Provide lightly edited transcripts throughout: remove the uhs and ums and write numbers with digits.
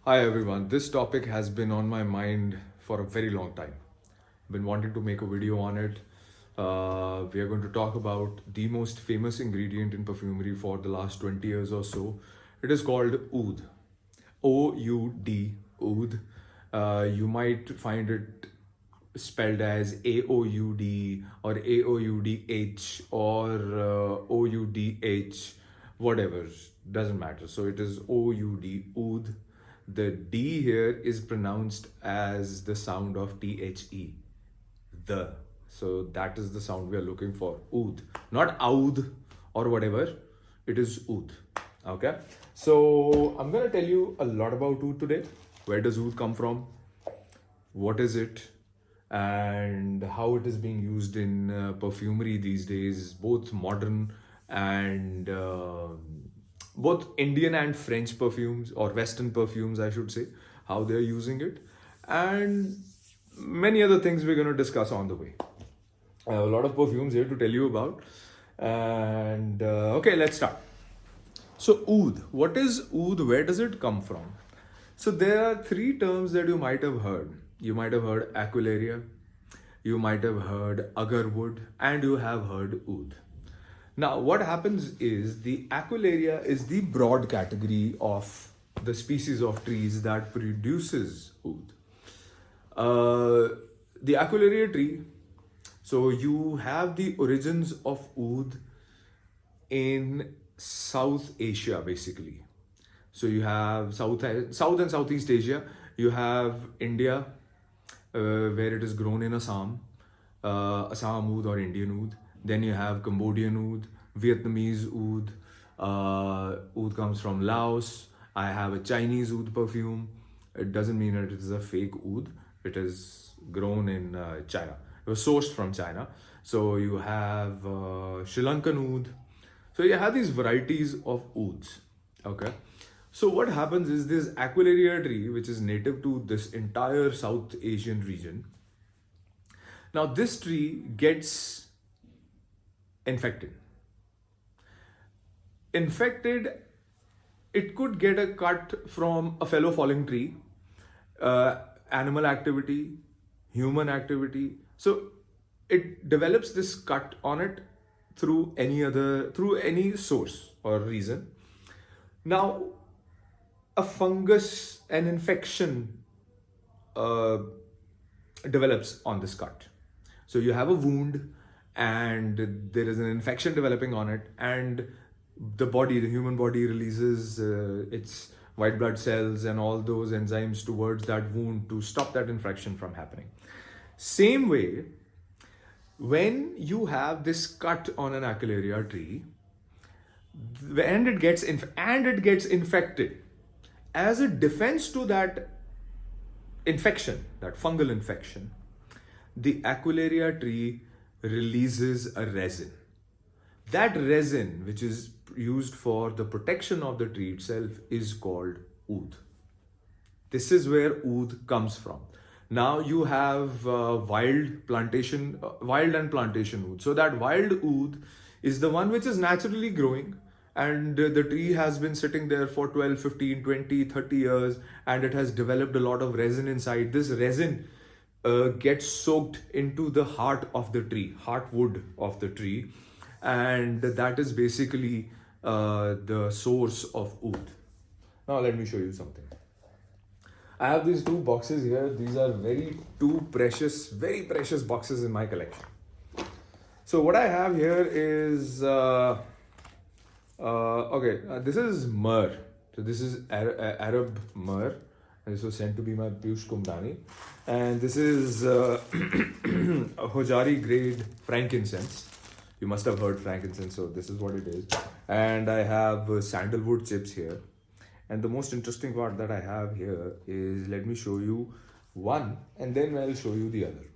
Hi everyone, this topic has been on my mind for a very long time. Been wanting to make a video on it. We are going to talk about the most famous ingredient in perfumery for the last 20 years or so. It is called oud. O-U-D, oud. You might find it spelled as A-O-U-D or A-O-U-D-H or O-U-D-H, whatever, doesn't matter. So it is O-U-D, oud. The D here is pronounced as the sound of T-H-E, the. So that is the sound we are looking for, oud. Not oud or whatever, it is oud. Okay, so I'm gonna tell you a lot about oud today. Where does oud come from? What is it? And how it is being used in perfumery these days, both modern and both Indian and French perfumes, or Western perfumes, I should say, how they're using it, and many other things we're going to discuss on the way. I have a lot of perfumes here to tell you about. And okay, let's start. So, oud. What is oud? Where does it come from? So, there are three terms that you might have heard. You might have heard Aquilaria, you might have heard agarwood, and you have heard oud. Now, what happens is the Aquilaria is the broad category of the species of trees that produces oud. The Aquilaria tree, so you have the origins of oud in South Asia, basically. So you have South and Southeast Asia. You have India, where it is grown in Assam, Assam oud or Indian oud. Then you have Cambodian oud, Vietnamese oud. Oud comes from Laos. I have a Chinese oud perfume. It doesn't mean that it is a fake oud. It is grown in China. It was sourced from China. So you have Sri Lankan oud. So you have these varieties of ouds. Okay. So what happens is this Aquilaria tree, which is native to this entire South Asian region. Now this tree gets infected. It could get a cut from a fellow falling tree, animal activity, human activity. So it develops this cut on it through any source or reason. Now, a fungus, an infection develops on this cut. So you have a wound and there is an infection developing on it, and the human body releases its white blood cells and all those enzymes towards that wound to stop that infection from happening. Same way, when you have this cut on an Aquilaria tree, and it gets infected, as a defense to that infection, that fungal infection, the Aquilaria tree releases a resin. That resin, which is used for the protection of the tree itself, is called oud. This is where oud comes from. Now you have wild and plantation oud. So that wild oud is the one which is naturally growing, and the tree has been sitting there for 12, 15, 20, 30 years, and it has developed a lot of resin inside. This resin gets soaked into the heart of the tree, heartwood of the tree, and that is basically the source of oud. Now let me show you something. I have these two boxes here. These are very precious boxes in my collection. So what I have here is this is myrrh. So this is Arab myrrh. This was sent to be my Piyush Kumdani. And this is Hojari grade frankincense. You must have heard frankincense, so this is what it is. And I have sandalwood chips here. And the most interesting part that I have here is, let me show you one and then I'll show you the other.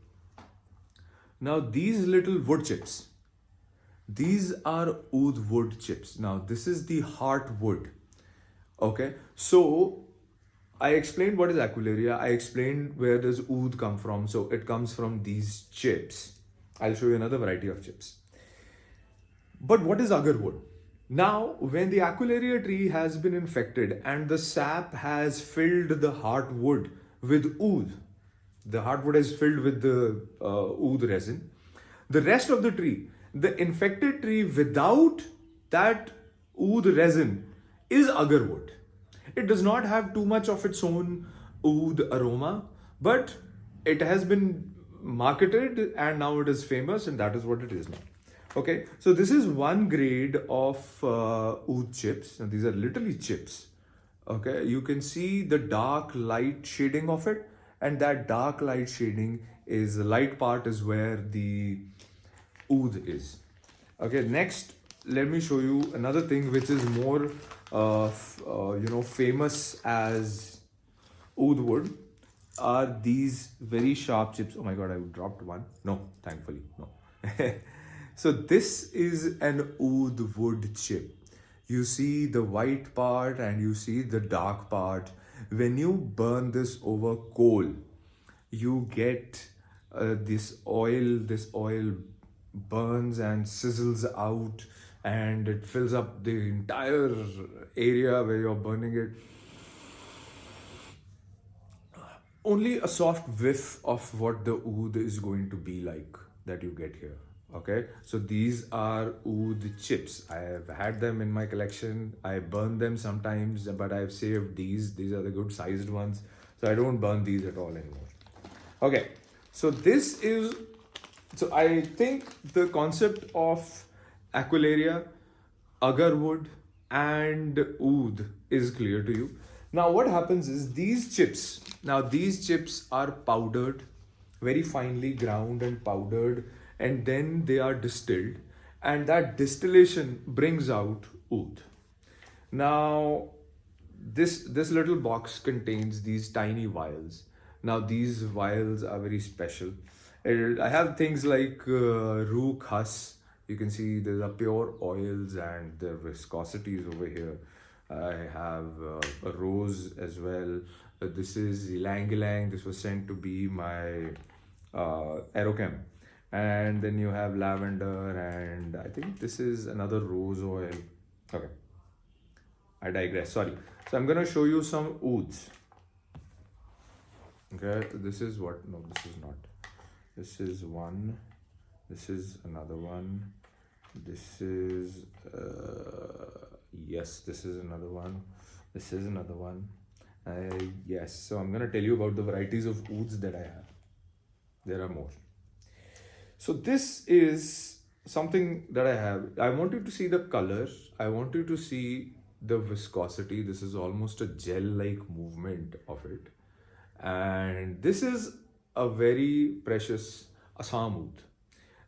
Now these little wood chips, these are oud wood chips. Now this is the heartwood. Okay, so I explained what is Aquilaria. I explained where does oud come from. So it comes from these chips. I'll show you another variety of chips. But what is agarwood? Now, when the Aquilaria tree has been infected and the sap has filled the heartwood with oud, the heartwood is filled with the oud resin, the rest of the tree, the infected tree without that oud resin is agarwood. It does not have too much of its own oud aroma, but it has been marketed and now it is famous, and that is what it is now. Okay, so this is one grade of oud chips, and these are literally chips. Okay, you can see the dark light shading of it, and that dark light shading is the light part is where the oud is. Okay, next let me show you another thing which is more famous as oud wood are these very sharp chips. Oh my god, I dropped one. No, thankfully, no. So this is an oud wood chip. You see the white part and you see the dark part. When you burn this over coal, you get this oil. This oil burns and sizzles out, and it fills up the entire area where you're burning it. Only a soft whiff of what the oud is going to be like that you get here. Okay, so these are oud chips. I have had them in my collection. I burn them sometimes, but I've saved these. These are the good sized ones, so I don't burn these at all anymore. Okay, so this is, so I think the concept of Aquilaria, agarwood, and oud is clear to you. Now, what happens is these chips are powdered, very finely ground and powdered, and then they are distilled, and that distillation brings out oud. Now, this little box contains these tiny vials. Now, these vials are very special. I have things like roux khas. You can see there are pure oils and the viscosity is over here. I have a rose as well. This is ylang ylang. This was sent to be my aerochem. And then you have lavender, and I think this is another rose oil. Okay, I digress. Sorry. So I'm gonna show you some ouds. Okay, this is what? No, this is not. This is one. This is another one. This is yes. This is another one. This is another one. Yes. So I'm gonna tell you about the varieties of ouds that I have. There are more. So this is something that I have. I want you to see the color. I want you to see the viscosity. This is almost a gel-like movement of it. And this is a very precious Assam oud.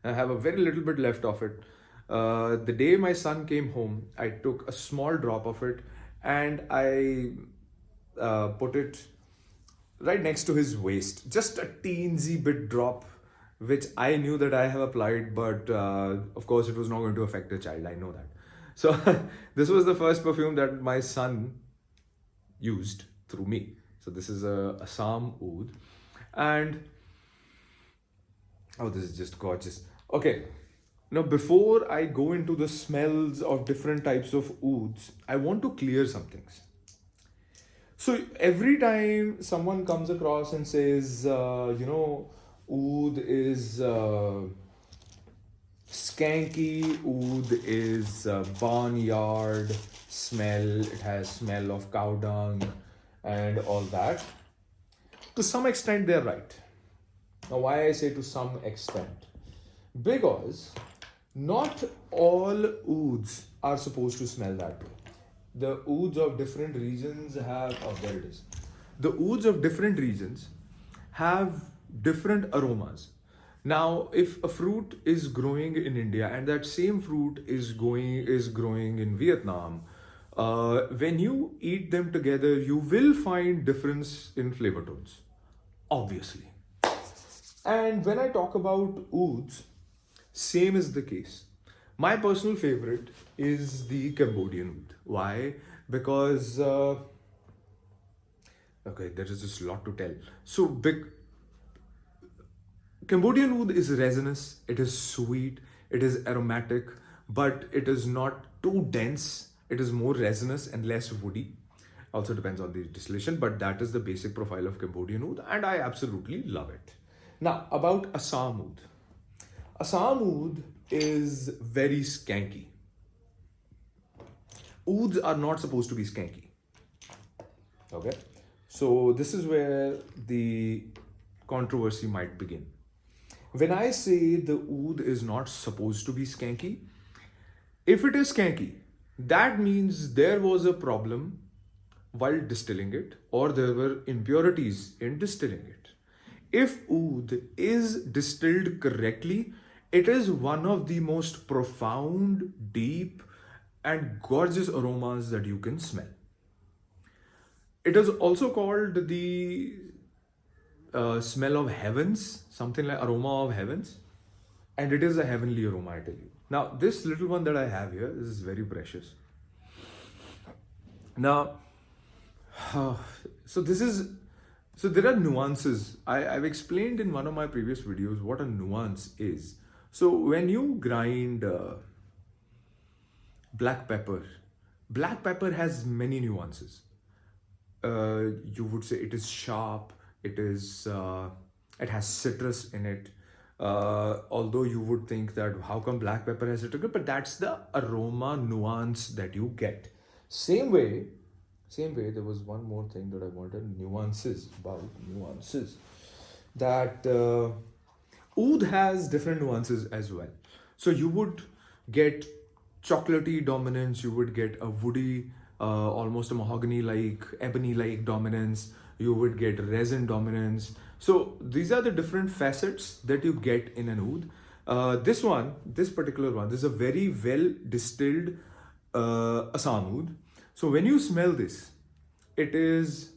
I have a very little bit left of it. The day my son came home, I took a small drop of it and I put it right next to his waist. Just a teensy bit drop, which I knew that I have applied, but of course it was not going to affect the child. I know that. So this was the first perfume that my son used through me. So this is a Assam oud, and oh, this is just gorgeous. Okay, now before I go into the smells of different types of ouds, I want to clear some things. So every time someone comes across and says, oud is skanky, oud is barnyard smell, it has smell of cow dung and all that. To some extent, they're right. Now, why I say to some extent? Because not all ouds are supposed to smell that way. The ouds of different regions have, oh, there it is. The ouds of different regions have different aromas. Now, if a fruit is growing in India and that same fruit is growing in Vietnam, when you eat them together, you will find difference in flavor tones, obviously. And when I talk about ouds, same is the case. My personal favorite is the Cambodian oud. Why? Because okay, there is just a lot to tell. So big. Cambodian oud is resinous, it is sweet, it is aromatic, but it is not too dense. It is more resinous and less woody. Also depends on the distillation, but that is the basic profile of Cambodian oud, and I absolutely love it. Now, about Assam oud. Assam oud is very skanky. Ouds are not supposed to be skanky. Okay, so this is where the controversy might begin. When I say the oud is not supposed to be skanky, if it is skanky, that means there was a problem while distilling it, or there were impurities in distilling it. If oud is distilled correctly, it is one of the most profound, deep, and gorgeous aromas that you can smell. It is also called the smell of heavens, something like aroma of heavens, and it is a heavenly aroma, I tell you. Now, this little one that I have here, this is very precious. Now, so there are nuances. I've explained in one of my previous videos what a nuance is. So when you grind black pepper has many nuances. You would say it is sharp, it has citrus in it. Although you would think that how come black pepper has citrus, but that's the aroma nuance that you get. Same way, there was one more thing that I wanted, nuances. That oud has different nuances as well. So you would get chocolatey dominance, you would get a woody, almost a mahogany-like, ebony-like dominance, you would get resin dominance. So these are the different facets that you get in an oud. This particular one, this is a very well distilled Assam oud. So when you smell this, it is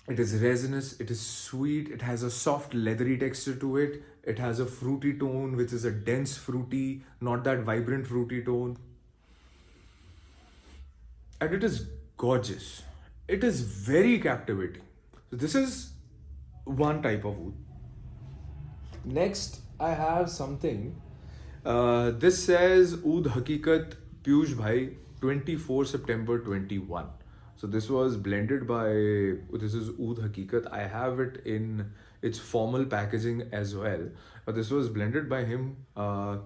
resinous, it is sweet, it has a soft leathery texture to it, it has a fruity tone, which is a dense fruity, not that vibrant fruity tone. And it is gorgeous. It is very captivating. So this is one type of oud. Next, I have something. This says Oud Hakikat Piyush Bhai 24 September 21. So this was blended by, this is Oud Hakikat. I have it in its formal packaging as well. But this was blended by him. I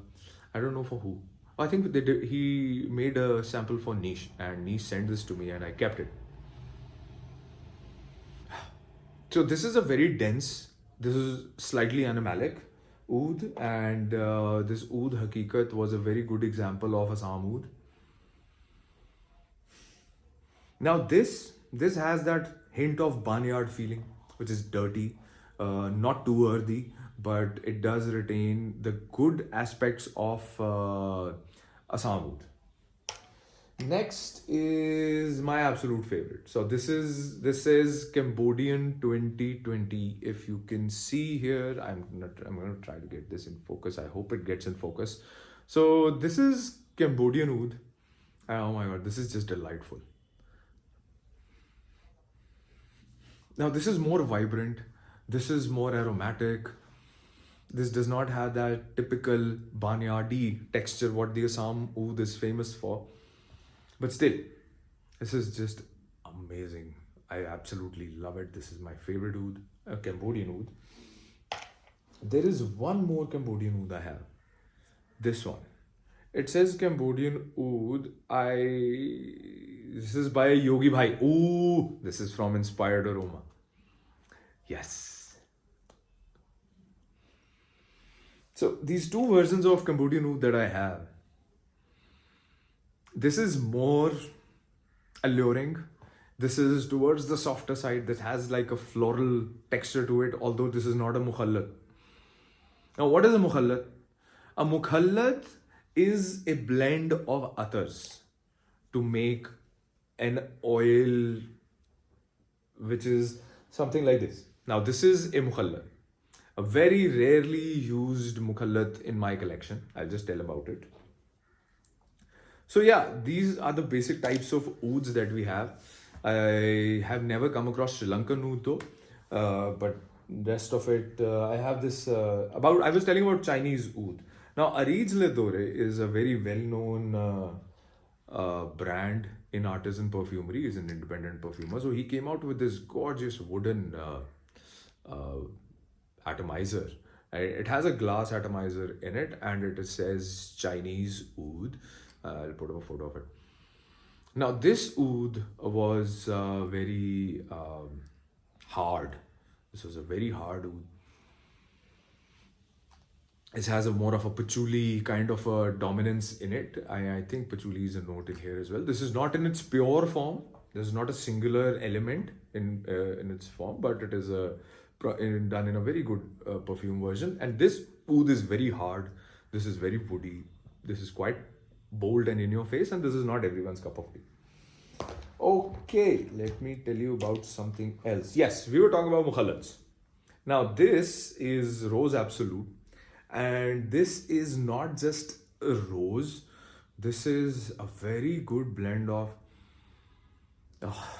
don't know for who. I think he made a sample for Niche, and Niche sent this to me and I kept it. So this is a very dense, this is slightly animalic oud, and this Oud Hakikat was a very good example of Assam oud. Now this has that hint of barnyard feeling, which is dirty, not too earthy, but it does retain the good aspects of Assam oud. Next is my absolute favorite. So this is Cambodian 2020. If you can see here, I'm going to try to get this in focus. I hope it gets in focus. So this is Cambodian oud. Oh my god, this is just delightful. Now this is more vibrant, this is more aromatic, this does not have that typical barnyardy texture what the Assam oud is famous for. But still, this is just amazing. I absolutely love it. This is my favorite oud, Cambodian oud. There is one more Cambodian oud I have. This one. It says Cambodian oud. This is by Yogi Bhai. Ooh, this is from Inspired Aroma. Yes. So these two versions of Cambodian oud that I have, this is more alluring. This is towards the softer side. This has like a floral texture to it, although this is not a mukhallat. Now, what is a mukhallat? A mukhallat is a blend of others to make an oil which is something like this. Now, this is a mukhallat, a very rarely used mukhallat in my collection. I'll just tell about it. So yeah, these are the basic types of ouds that we have. I have never come across Sri Lankan oud though, but rest of it, I have this I was telling about Chinese oud. Now, Arij's Le Dore is a very well-known brand in artisan perfumery. He's an independent perfumer. So he came out with this gorgeous wooden atomizer. It has a glass atomizer in it, and it says Chinese oud. I'll put up a photo of it. Now, this oud was very hard. This was a very hard oud. It has a more of a patchouli kind of a dominance in it. I think patchouli is a note in here as well. This is not in its pure form. This is not a singular element in its form, but it is done in a very good perfume version. And this oud is very hard. This is very woody. This is quite bold and in your face, and this is not everyone's cup of tea. Okay, let me tell you about something else. Yes, we were talking about mukhallats. Now, this is Rose Absolute, and this is not just a rose. This is a very good blend of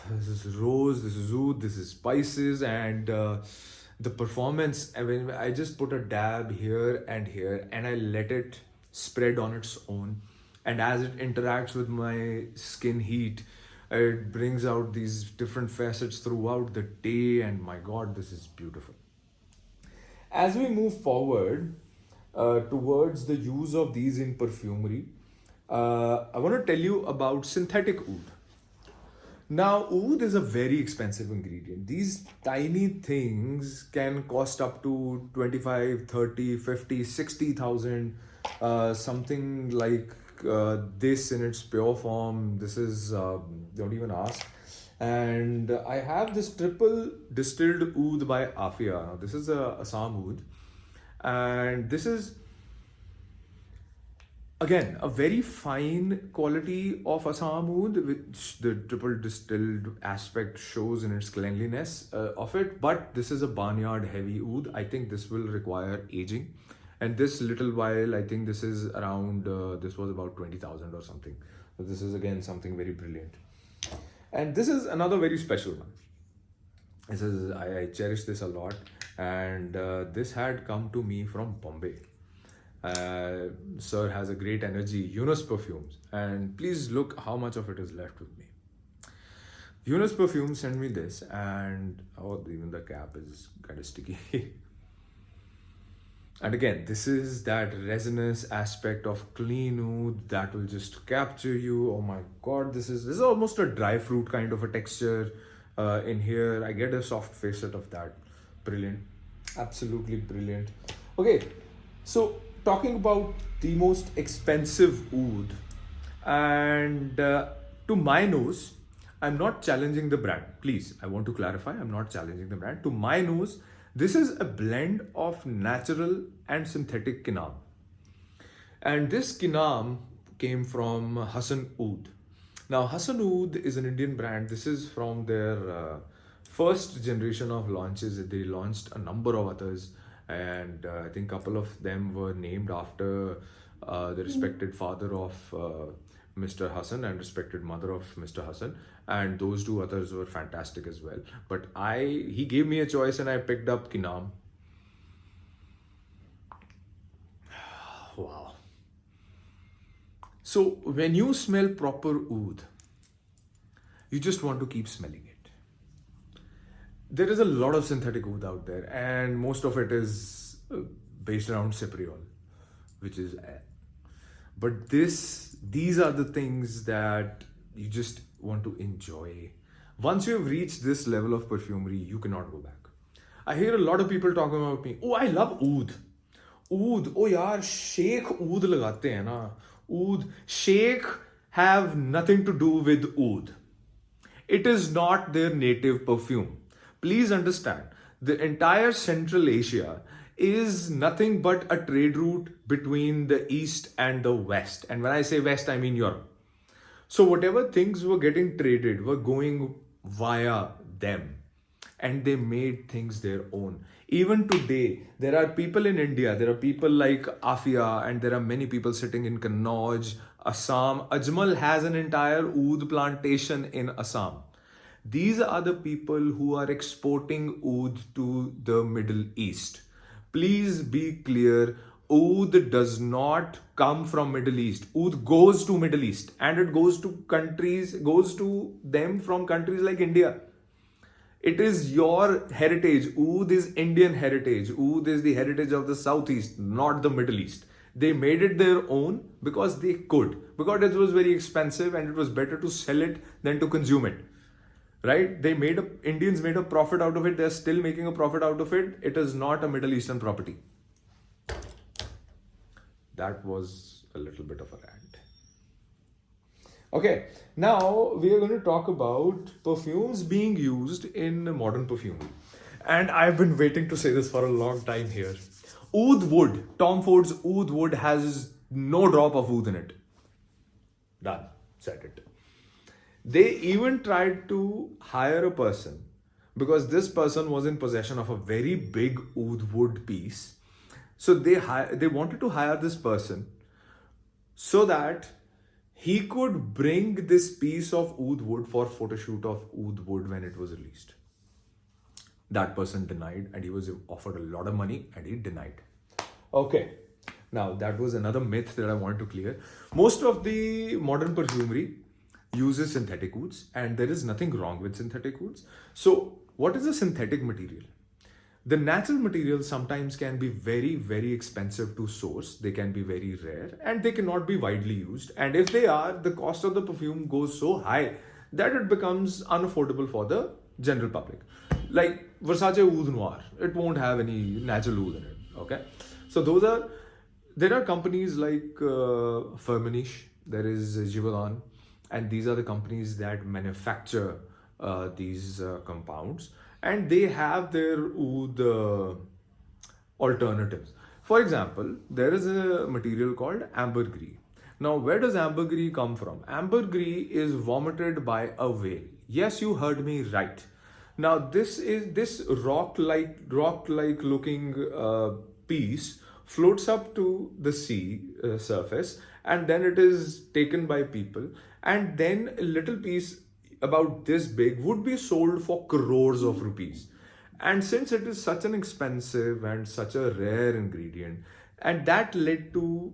this is rose, this is oud, this is spices, and the performance. I mean, I just put a dab here, and I let it spread on its own. And as it interacts with my skin heat, it brings out these different facets throughout the day. And my God, this is beautiful. As we move forward towards the use of these in perfumery, I want to tell you about synthetic oud. Now, oud is a very expensive ingredient. These tiny things can cost up to 25, 30, 50, 60,000. Something like this in its pure form. This is, don't even ask. And I have this triple distilled oud by Afia. Now, this is a Assam oud. And this is again a very fine quality of Assam oud, which the triple distilled aspect shows in its cleanliness of it. But this is a barnyard heavy oud. I think this will require aging. And this little while, I think this is around, this was about 20,000 or something. So this is again something very brilliant. And this is another very special one. This is, I cherish this a lot. And this had come to me from Bombay. Sir has a great energy, Yunus Perfumes. And please look how much of it is left with me. Yunus Perfume sent me this, and oh, even the cap is kind of sticky. And again, this is that resinous aspect of clean oud that will just capture you. Oh my God, this is almost a dry fruit kind of a texture in here. I get a soft facet of that. Brilliant, absolutely brilliant. Okay, so talking about the most expensive oud, and to my nose, I'm not challenging the brand. Please, I want to clarify, I'm not challenging the brand. To my nose, this is a blend of natural and synthetic kinam. And this kinam came from Hassan Oud. Now, Hassan Oud is an Indian brand. This is from their first generation of launches. They launched a number of others, and I think a couple of them were named after the respected father of Mr. Hassan and respected mother of Mr. Hassan, and those two others were fantastic as well. But he gave me a choice, and I picked up Kinam. Wow. So when you smell proper oud, you just want to keep smelling it. There is a lot of synthetic oud out there, and most of it is based around cypriol, which is but these are the things that you just want to enjoy. Once you have reached this level of perfumery, you cannot go back. I hear a lot of people talking about me. Oh, I love oud. Oud. Oh yaar, sheikh oud lagate hain na. Oud. Sheikh have nothing to do with oud. It is not their native perfume. Please understand, the entire Central Asia is nothing but a trade route between the East and the West. And when I say West, I mean Europe. So whatever things were getting traded were going via them, and they made things their own. Even today, there are people in India, there are people like Afia, and there are many people sitting in Kannauj, Assam. Ajmal has an entire oud plantation in Assam. These are the people who are exporting oud to the Middle East. Please be clear, oud does not come from Middle East. Oud goes to Middle East, and it goes to them from countries like India. It is your heritage. Oud is Indian heritage. Oud is the heritage of the Southeast, not the Middle East. They made it their own because they could, because it was very expensive and it was better to sell it than to consume it. Right? Indians made a profit out of it. They're still making a profit out of it. It is not a Middle Eastern property. That was a little bit of a rant. Okay, now we are going to talk about perfumes being used in modern perfumery. And I've been waiting to say this for a long time here. Oud wood, Tom Ford's oud wood has no drop of oud in it. Done. Said it. They even tried to hire a person because this person was in possession of a very big oud wood piece. So they wanted to hire this person so that he could bring this piece of oud wood for photo shoot of oud wood when it was released. That person denied, and he was offered a lot of money and he denied. Okay, now that was another myth that I wanted to clear. Most of the modern perfumery uses synthetic ouds, and there is nothing wrong with synthetic ouds. So what is a synthetic material? The natural materials sometimes can be very, very expensive to source. They can be very rare and they cannot be widely used. And if they are, the cost of the perfume goes so high that it becomes unaffordable for the general public. Like Versace Oud Noir, it won't have any natural oud in it. Okay, so there are companies like Firmenich, there is Givaudan, and these are the companies that manufacture these compounds. And they have their oud alternatives. For example, there is a material called ambergris. Now, where does ambergris come from? Ambergris is vomited by a whale. Yes, you heard me right. Now, this rock-like looking piece floats up to the sea surface, and then it is taken by people, and then a little piece about this big would be sold for crores of rupees. And since it is such an expensive and such a rare ingredient, and that led to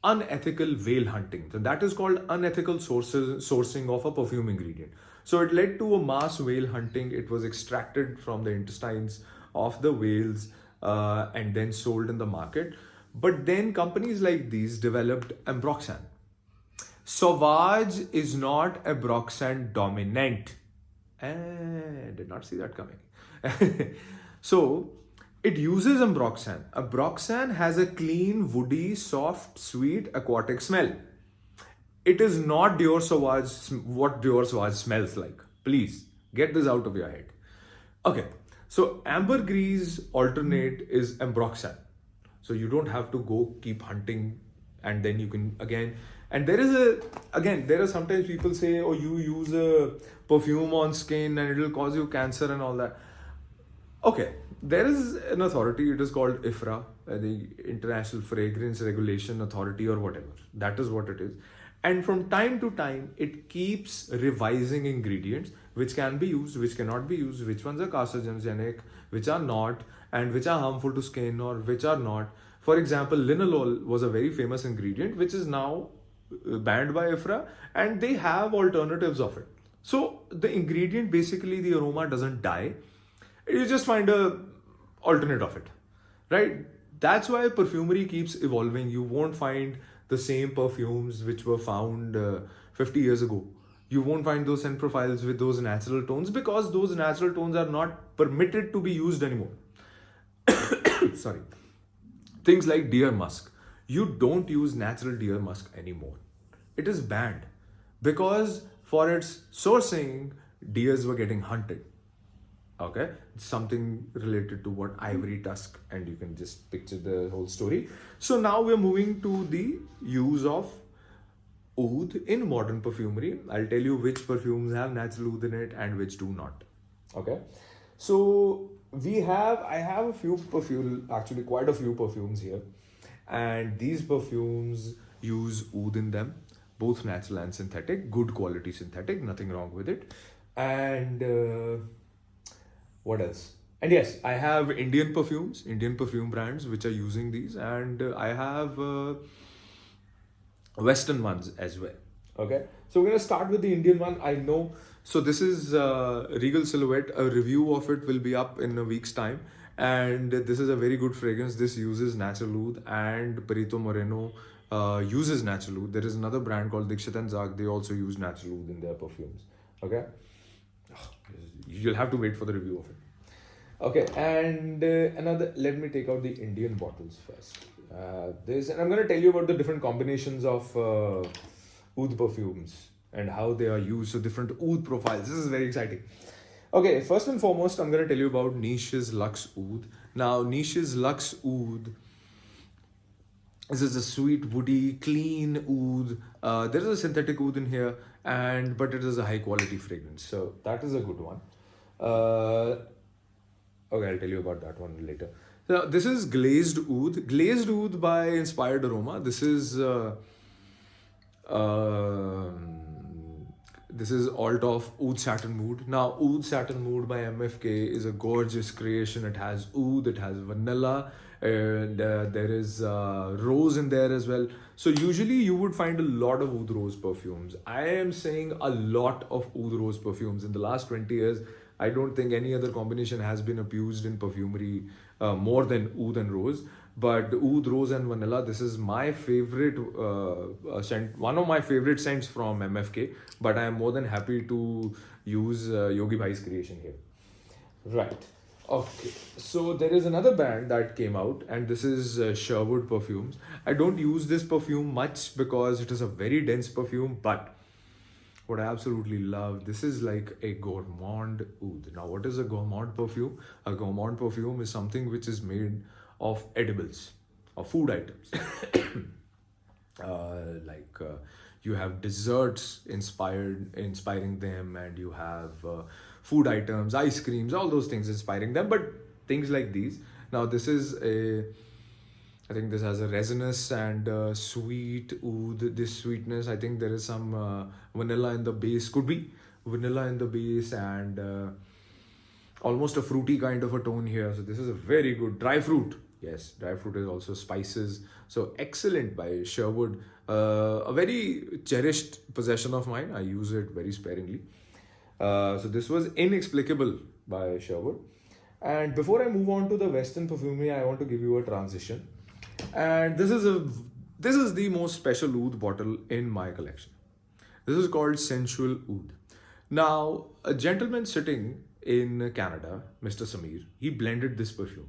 unethical whale hunting. So that is called unethical sourcing of a perfume ingredient. So it led to a mass whale hunting. It was extracted from the intestines of the whales and then sold in the market. But then companies like these developed ambroxan. Sauvage is not ambroxan dominant. Did not see that coming. So it uses ambroxan. Ambroxan has a clean, woody, soft, sweet, aquatic smell. It is not Dior Sauvage, what Dior Sauvage smells like. Please get this out of your head. Okay, so ambergris alternate is ambroxan. So you don't have to go keep hunting, and then you can again. And there are sometimes people say, oh, you use a perfume on skin and it will cause you cancer and all that. Okay, there is an authority, it is called IFRA, the International Fragrance Regulation Authority or whatever. That is what it is. And from time to time, it keeps revising ingredients which can be used, which cannot be used, which ones are carcinogenic, which are not, and which are harmful to skin or which are not. For example, linalool was a very famous ingredient which is now banned by IFRA, and they have alternatives of it. So the ingredient, basically the aroma doesn't die. You just find a alternate of it, right? That's why perfumery keeps evolving. You won't find the same perfumes which were found 50 years ago. You won't find those scent profiles with those natural tones because those natural tones are not permitted to be used anymore. Sorry. Things like deer musk. You don't use natural deer musk anymore. It is banned because for its sourcing, deers were getting hunted. Okay, it's something related to what ivory tusk, and you can just picture the whole story. So now we're moving to the use of oud in modern perfumery. I'll tell you which perfumes have natural oud in it and which do not. Okay, so I have a few perfume, actually quite a few perfumes here, and these perfumes use oud in them, both natural and synthetic, good quality synthetic, nothing wrong with it. And what else? And yes, I have Indian perfumes, Indian perfume brands which are using these, and I have Western ones as well. Okay, so we're gonna start with the Indian one. I know. So this is Regal Silhouette. A review of it will be up in a week's time, and this is a very good fragrance. This uses natural oud, and Perito Moreno uses natural oud. There is another brand called Dixit and Zag. They also use natural oud in their perfumes. Okay, you'll have to wait for the review of it. Okay, and another. Let me take out the Indian bottles first. This, and I'm going to tell you about the different combinations of oud perfumes and how they are used. So different oud profiles. This is very exciting. Okay, first and foremost, I'm going to tell you about Niche's Lux Oud. Now, Niche's Lux Oud. This is a sweet, woody, clean oud. There is a synthetic oud in here, but it is a high quality fragrance. So that is a good one. Okay, I'll tell you about that one later. So this is glazed oud. Glazed oud by Inspired Aroma. This is alt of Oud Satin Mood. Now, Oud Satin Mood by MFK is a gorgeous creation. It has oud, it has vanilla, and there is rose in there as well. So usually you would find a lot of oud rose perfumes. I am saying a lot of oud rose perfumes. In the last 20 years, I don't think any other combination has been abused in perfumery more than oud and rose. But oud, rose, and vanilla, this is my favorite scent, one of my favorite scents from MFK. But I am more than happy to use Yogi Bhai's creation here. Right. Okay. So there is another brand that came out, and this is Sherwood Perfumes. I don't use this perfume much because it is a very dense perfume, but what I absolutely love, this is like a gourmand oud. Now, what is a gourmand perfume? A gourmand perfume is something which is made of edibles or food items. You have desserts inspiring them, and you have food items, ice creams, all those things inspiring them, but things like these. Now, I think this has a resinous and sweet oud. This sweetness, I think there is some vanilla in the base. Could be vanilla in the base, and almost a fruity kind of a tone here. So this is a very good dry fruit. Yes, dry fruit is also spices. So excellent by Sherwood. A very cherished possession of mine. I use it very sparingly. So this was Inexplicable by Sherwood. And before I move on to the Western perfumery, I want to give you a transition. And this is the most special oud bottle in my collection. This is called Sensual Oud. Now, a gentleman sitting in Canada, Mr. Samir, he blended this perfume,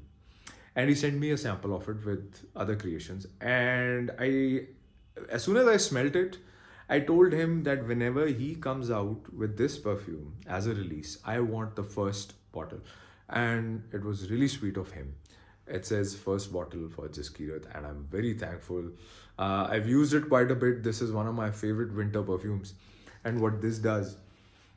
and he sent me a sample of it with other creations. And as soon as I smelt it, I told him that whenever he comes out with this perfume as a release, I want the first bottle. And it was really sweet of him. It says first bottle for Jaskirat, and I'm very thankful. I've used it quite a bit. This is one of my favorite winter perfumes. And what this does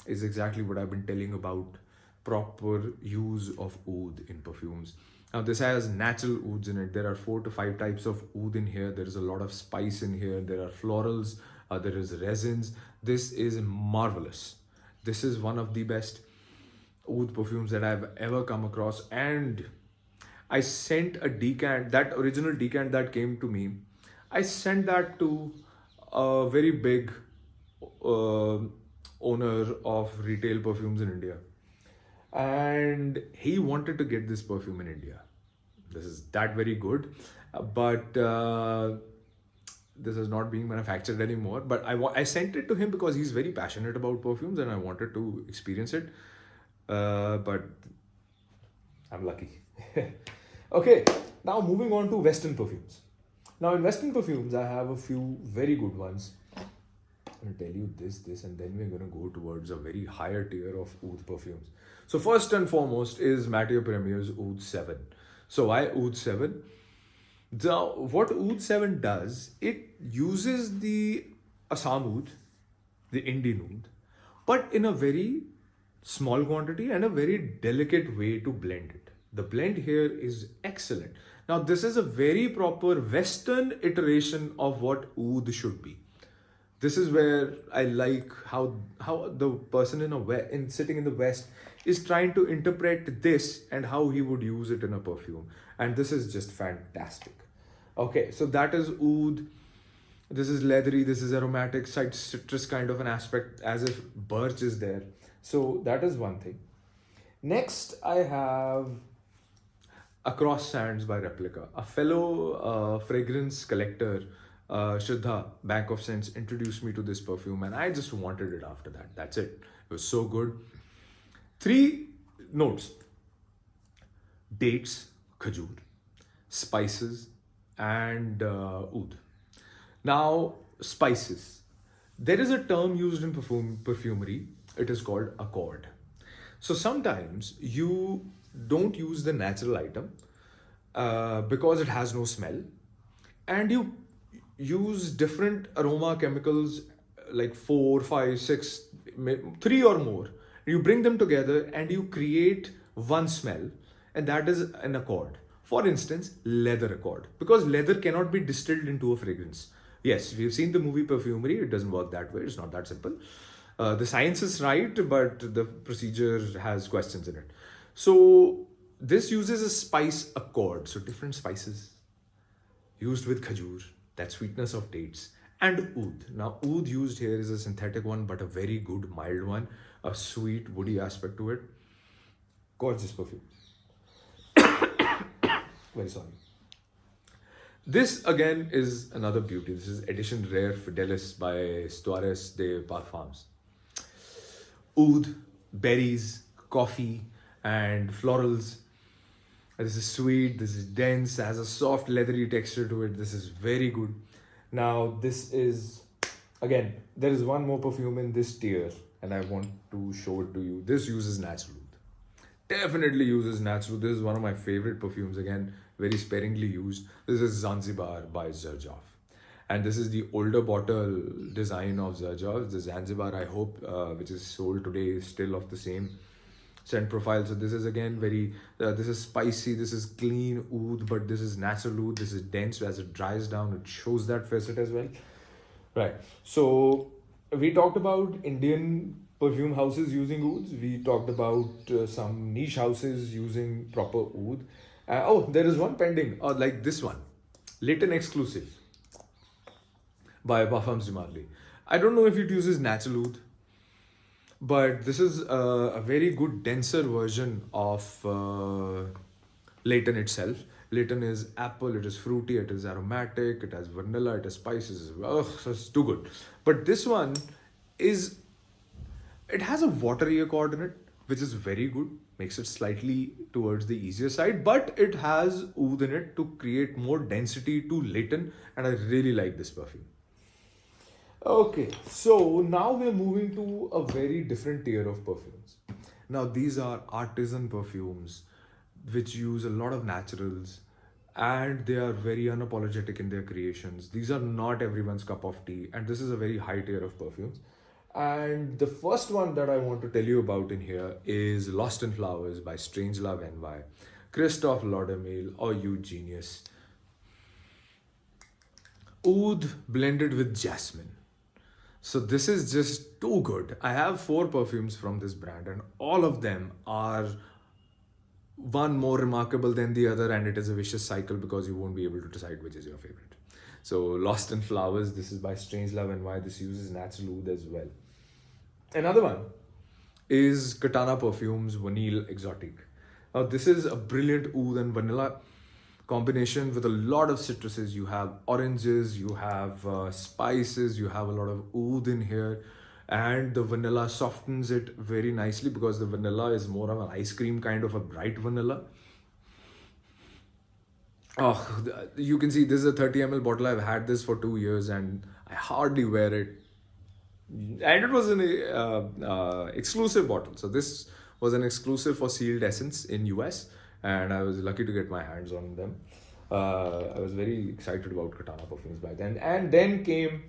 is exactly what I've been telling about proper use of oud in perfumes. Now, this has natural ouds in it. There are 4 to 5 types of oud in here. There is a lot of spice in here. There are florals. There is resins. This is marvelous. This is one of the best oud perfumes that I've ever come across. And I sent a decant, that original decant that came to me, I sent that to a very big owner of retail perfumes in India. And he wanted to get this perfume in India. This is that very good. But this is not being manufactured anymore. But I sent it to him because he's very passionate about perfumes and I wanted to experience it. But I'm lucky. Okay, now moving on to Western perfumes. Now in Western perfumes, I have a few very good ones. I'm going to tell you this, and then we're going to go towards a very higher tier of oud perfumes. So first and foremost is Mathieu Premier's Oud 7. So why Oud 7? Now, what Oud 7 does, it uses the Assam oud, the Indian oud, but in a very small quantity and a very delicate way to blend it. The blend here is excellent. Now, this is a very proper Western iteration of what oud should be. This is where I like how the person in sitting in the West is trying to interpret this and how he would use it in a perfume, and this is just fantastic. Okay, so that is oud. This is leathery. This is aromatic, citrus kind of an aspect, as if birch is there. So that is one thing. Next, I have Across Sands by Replica. A fellow fragrance collector, Shraddha, Bank of Scents, introduced me to this perfume, and I just wanted it after that. That's it. It was so good. Three notes: dates, khajur, spices, and oud. Now, spices. There is a term used in perfumery. It is called accord. So sometimes you don't use the natural item because it has no smell, and you use different aroma chemicals like four, five, six, three or more. You bring them together and you create one smell, and that is an accord. For instance, leather accord, because leather cannot be distilled into a fragrance. Yes, we've seen the movie Perfumery. It doesn't work that way. It's not that simple. The science is right, but the procedure has questions in it. So this uses a spice accord. So different spices used with khajur, that sweetness of dates, and oud. Now, oud used here is a synthetic one, but a very good mild one, a sweet woody aspect to it. Gorgeous perfume. Very sorry. This again is another beauty. This is edition rare Fidelis by Stuares de Parfums. Oud, berries, coffee, and florals. This is sweet, this is dense, has a soft leathery texture to it. This is very good. Now, this is, again, there is one more perfume in this tier, and I want to show it to you. This uses natural oud. Definitely uses natural. This is one of my favorite perfumes, again, very sparingly used. This is Zanzibar by Zerjoff. And this is the older bottle design of Zerjoff. The Zanzibar, I hope, which is sold today, is still of the same scent profile. So this is again very, this is spicy, this is clean oud, but this is natural oud. This is dense. As it dries down, it shows that facet as well. Right. So we talked about Indian perfume houses using ouds. We talked about some niche houses using proper oud. Oh, there is one pending, like this one, Leighton exclusive by Parfums de Marly. I don't know if it uses natural oud, but this is a very good denser version of Leighton itself. Leighton is apple, it is fruity, it is aromatic, it has vanilla, it has spices. Oh, it's too good. But this one is, it has a watery accord in it, which is very good. Makes it slightly towards the easier side, but it has oud in it to create more density to Leighton, and I really like this perfume. Okay, so now we're moving to a very different tier of perfumes. Now, these are artisan perfumes which use a lot of naturals, and they are very unapologetic in their creations. These are not everyone's cup of tea, and this is a very high tier of perfumes. And the first one that I want to tell you about in here is Lost in Flowers by Strangelove NY, Christophe Lauderdale, or You Genius. Oud blended with jasmine. So this is just too good. I have 4 perfumes from this brand, and all of them are one more remarkable than the other, and it is a vicious cycle because you won't be able to decide which is your favorite. So Lost in Flowers, this is by Strangelove NY. This uses natural oud as well. Another one is Katana Perfumes Vanille Exotique. Now this is a brilliant oud and vanilla combination with a lot of citruses. You have oranges, you have spices, you have a lot of oud in here, and the vanilla softens it very nicely because the vanilla is more of an ice cream kind of a bright vanilla. Oh, you can see this is a 30 ml bottle. I've had this for 2 years and I hardly wear it. And it was an exclusive bottle. So this was an exclusive for Sealed Essence in US, and I was lucky to get my hands on them. I was very excited about Katana perfumes by then. And then came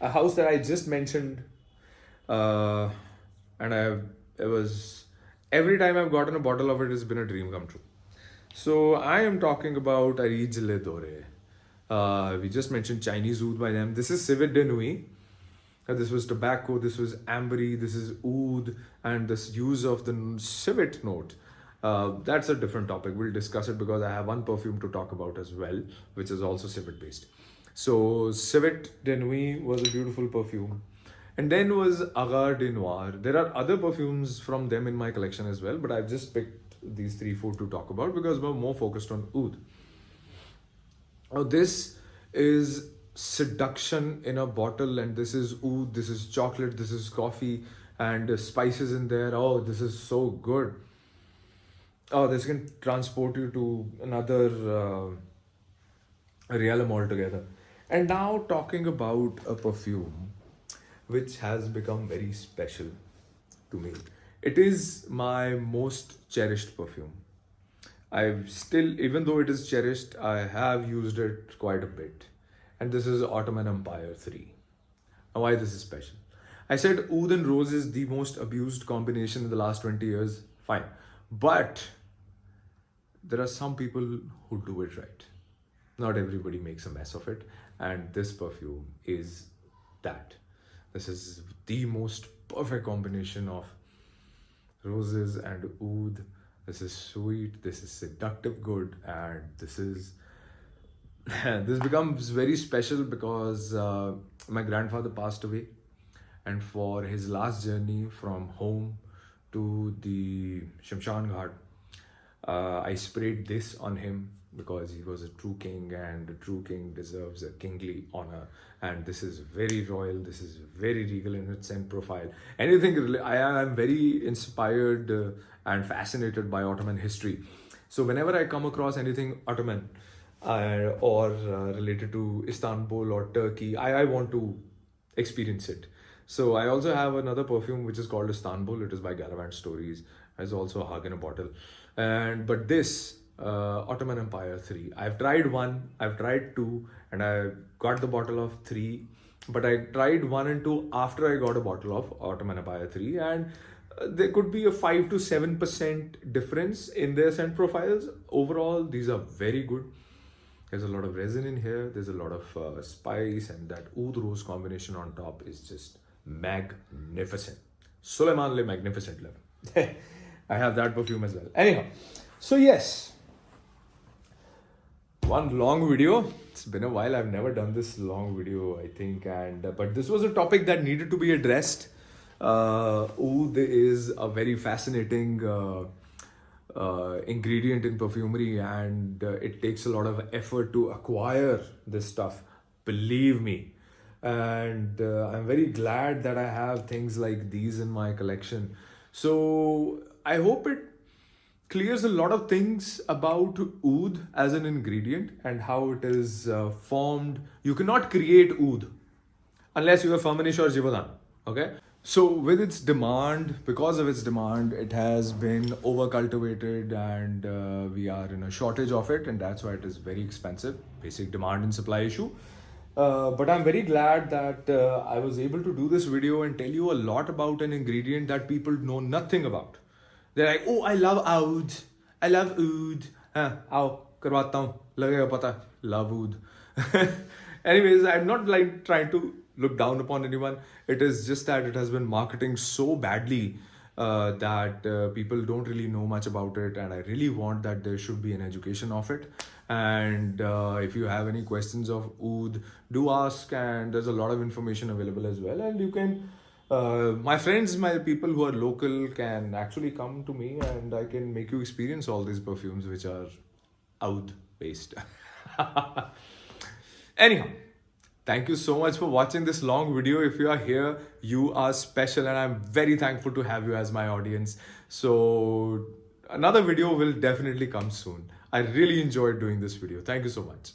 a house that I just mentioned, and it was, every time I've gotten a bottle of it, it's been a dream come true. So I am talking about Arij Le Dore. We just mentioned Chinese oud by them. This is Civet de Nuit. This was tobacco, this was ambery, this is oud, and this use of the civet note. That's a different topic. We'll discuss it because I have one perfume to talk about as well, which is also civet based. So, Civet de Nuit was a beautiful perfume. And then was Agar de Noir. There are other perfumes from them in my collection as well, but I've just picked these 3 4 to talk about because we're more focused on oud. Now, this is seduction in a bottle, and this is oud, this is chocolate, this is coffee, and spices in there. Oh, this is so good. Oh, this can transport you to another realm altogether. And now, talking about a perfume which has become very special to me. It is my most cherished perfume. I've still, even though it is cherished, I have used it quite a bit. And this is Ottoman Empire 3. Now, why this is special? I said oud and rose is the most abused combination in the last 20 years. Fine. But there are some people who do it right. Not everybody makes a mess of it. And this perfume is that. This is the most perfect combination of roses and oud. This is sweet, this is seductive good, and this is this becomes very special because my grandfather passed away, and for his last journey from home to the Shamshan Ghat, I sprayed this on him because he was a true king, and a true king deserves a kingly honor. And this is very royal, this is very regal in its scent profile. I am very inspired and fascinated by Ottoman history. So whenever I come across anything Ottoman or related to Istanbul or Turkey, I want to experience it. So I also have another perfume which is called Istanbul. It is by Galavant Stories. It's also a hug in a bottle. But this Ottoman Empire 3. I've tried 1, I've tried 2, and I got the bottle of 3. But I tried 1 and 2 after I got a bottle of Ottoman Empire 3, and there could be a 5 to 7% difference in their scent profiles. Overall, these are very good. There's a lot of resin in here, there's a lot of spice, and that oud rose combination on top is just magnificent. Suleiman Le Magnificent level. I have that perfume as well. Anyhow, so yes, one long video. It's been a while. I've never done this long video, I think, and but this was a topic that needed to be addressed. Oud is a very fascinating ingredient in perfumery, and it takes a lot of effort to acquire this stuff. Believe me. And I'm very glad that I have things like these in my collection. So I hope it clears a lot of things about oud as an ingredient and how it is formed. You cannot create oud unless you have Firmenich or Givaudan. Okay. So with its demand, because of its demand, it has been overcultivated, and we are in a shortage of it, and that's why it is very expensive. Basic demand and supply issue. But I'm very glad that I was able to do this video and tell you a lot about an ingredient that people know nothing about. They're like, oh, I love oud. I love oud. आओ करवाता हूँ, लगेगा पता, love oud. Anyways, I'm not like trying to look down upon anyone. It is just that it has been marketing so badly that people don't really know much about it, and I really want that there should be an education of it. And if you have any questions of oud, do ask, and there's a lot of information available as well. And you can, my friends, my people who are local can actually come to me, and I can make you experience all these perfumes which are oud based. Anyhow, thank you so much for watching this long video. If you are here, you are special, and I'm very thankful to have you as my audience. So another video will definitely come soon. I really enjoyed doing this video. Thank you so much.